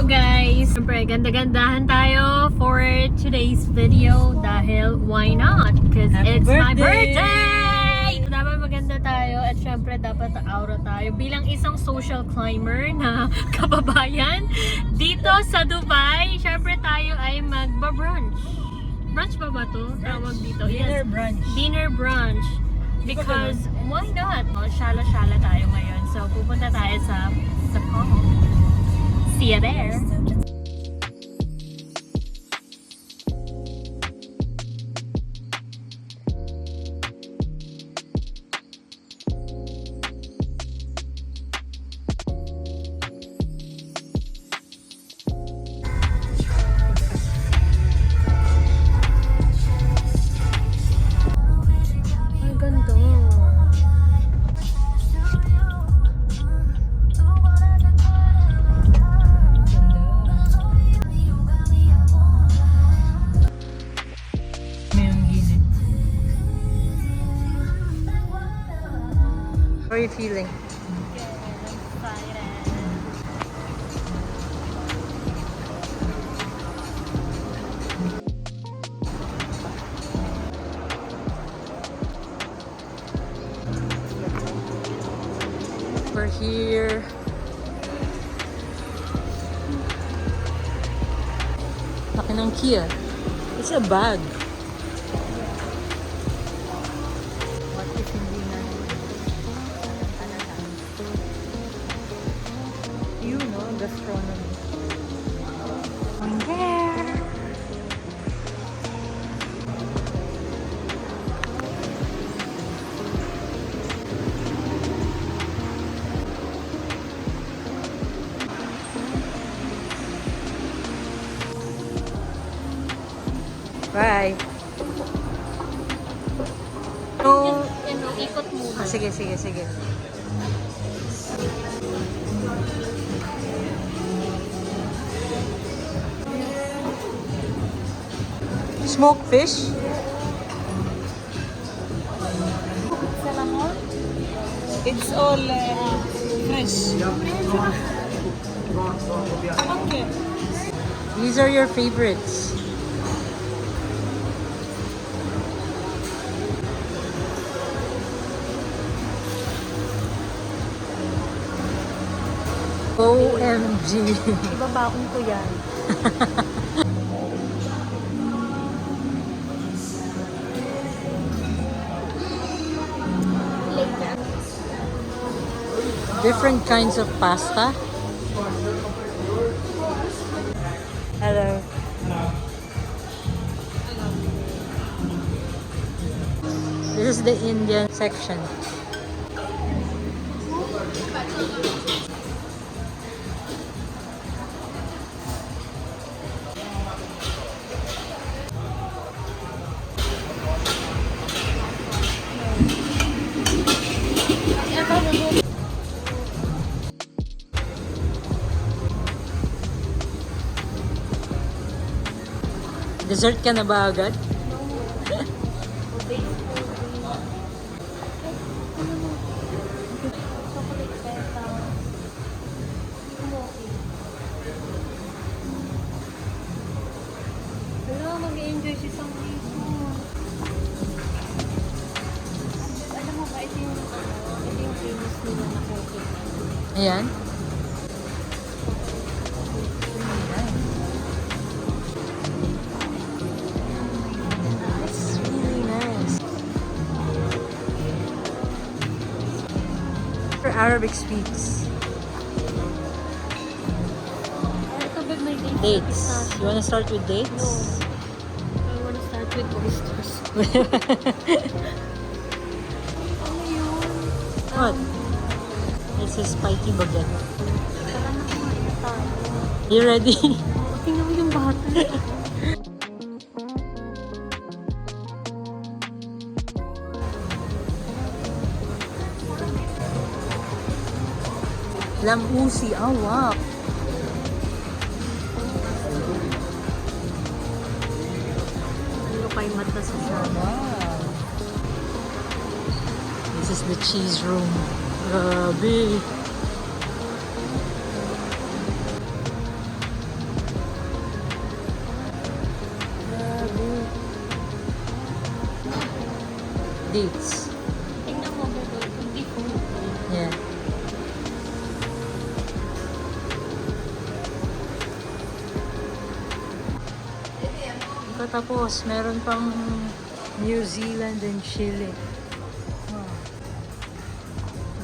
guys! Siyempre, ganda-gandahan tayo for today's video dahil why not? Because it's my birthday! Dapat maganda tayo at siyempre dapat aura tayo bilang isang social climber na kababayan dito sa Dubai. Siyempre tayo ay magba-brunch. Brunch ba ba to? Tawag dito. Dinner brunch. Dinner brunch. Because why not? Shala-shala tayo ngayon. So pupunta tayo sa Palm. See you there. How are you feeling? We're here. Laki ng Kia. It's a bag. What if hindi na? You know, gastronomy. I'm there. Bye. So, Ikot muna. sige. Smoked fish? Salamon? It's all fresh. Okay. These are your favorites. OMG. Ibabaon ko yan. Different kinds of pasta. Hello. This is the Indian section. Dessert ka na ba agad? Wala, mag-enjoy si Sangliso. Alam mo ba, ito yung famous nila na coffee. Ayan. It's really nice. For Arabic sweets. Ito ba may Dates. You wanna start with dates? I wanna start with oysters. Ano yun? What? It's a spiky baguette. Tara na kumain na tayo. You ready? Tingnan mo yung bata. Lamusi. Oh, wow. Ano kay mata sa sana? Wow. This is the cheese room. Grabe. dates. Tingnan mo, Google, hindi po. Yeah. Tapos, meron pang New Zealand and Chile. Wow.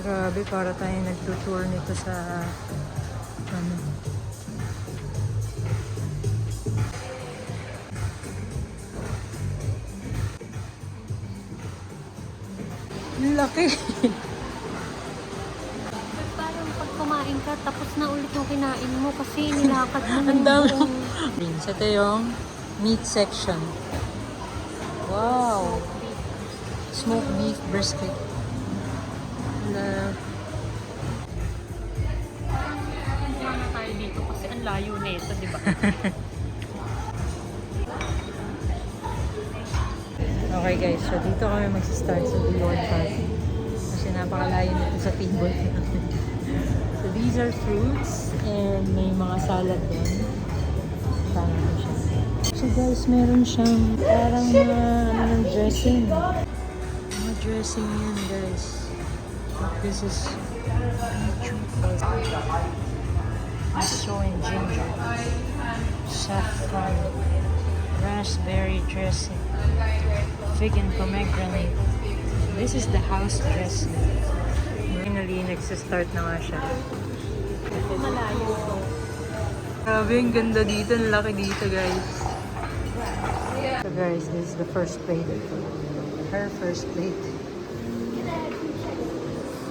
Grabe, para tayo nagtutour nito sa ano. Ang laki. Parang pag kumain ka, tapos na ulit yung kinain mo kasi nilakad mo. Ang dami. So, ito yung meat section. Wow. Smoked beef brisket. Parang na tayo dito kasi ang layo nito, di ba? Okay guys, so dito kami mag-start sa Beyond Park. Kasi napakalayo nito sa table. So these are fruits and may mga salad doon. Tama na siya. So guys, meron siyang parang mga ano ng dressing. Mga dressing yan guys. This is miso and ginger. Saffron. Raspberry dressing. Fig and pomegranate. This is the house dressing. Finally, nagsistart na nga siya. Malayo. Grabe, ang ganda dito. Ang laki dito, guys. So guys, this is the first plate. Her first plate.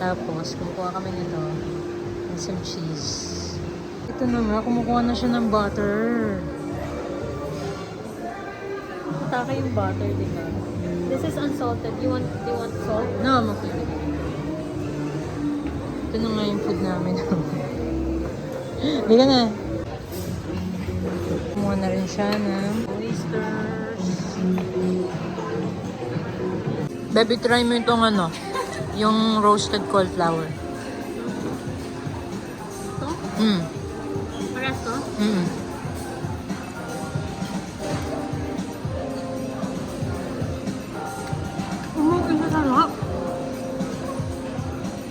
Tapos, kumukuha kami nito. And some cheese. Ito na nga, kumukuha na siya ng butter. Matake yung butter, di ba? This is unsalted. Do you want salt? No, I'm okay. Ito na nga yung food namin. Hindi ka na. Kumuha na rin siya ng oysters. Baby, try mo itong ano, yung roasted cauliflower. Ito? Mm. Paras to? Mm. Umuwi na sarap.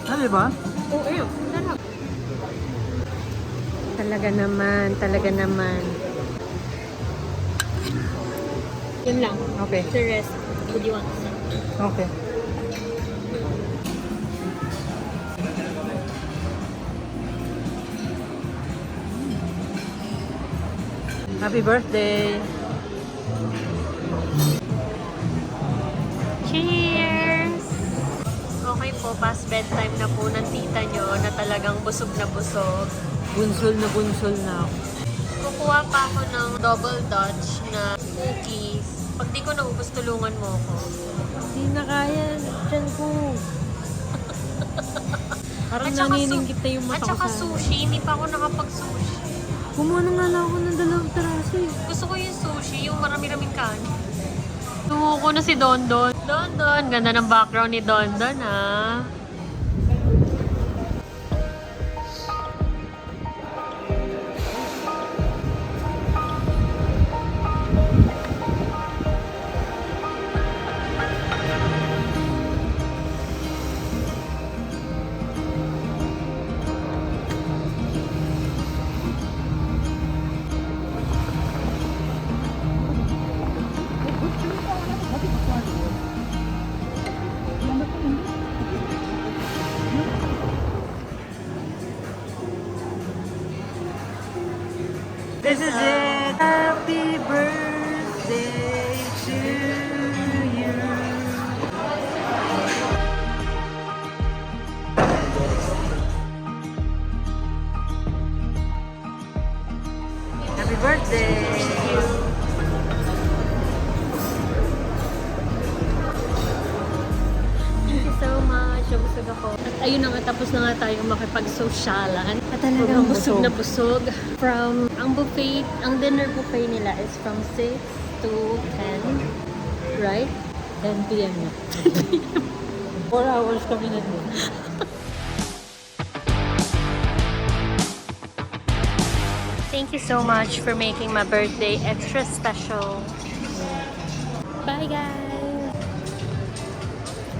Ah, diba? Oo, eh. Sarap. Talaga naman, talaga naman. Yun lang. Okay. The rest, would you want to say? Okay. Happy birthday! Cheers! Okay po, past bedtime na po ng tita nyo na talagang busog na busog. Bunsol na ako. Kukuha pa ako ng double Dutch na cookies. Pag di ko naubos, tulungan mo ako. Hindi na kaya. Diyan ko. Parang At saka nanginingkit na yung mata At ko saka sa... sushi, hindi pa ako nakapag-sushi. Kumuha na nga lang ako ng dalawang taraso eh. Gusto ko yung sushi, yung marami-raming kanin. Tumuko na si Dondon. Dondon, ganda ng background ni Dondon ah. This is it! Happy birthday to you! Happy birthday! Thank you so much. Busog ako. At ayun na nga, tapos na nga tayong makipag-socialan. At talagang busog na busog. From, ang buffet, ang dinner buffet nila is from 6 to 10. Right? 10 p.m. na. 4 hours kami na din. Thank you so much for making my birthday extra special. Bye guys!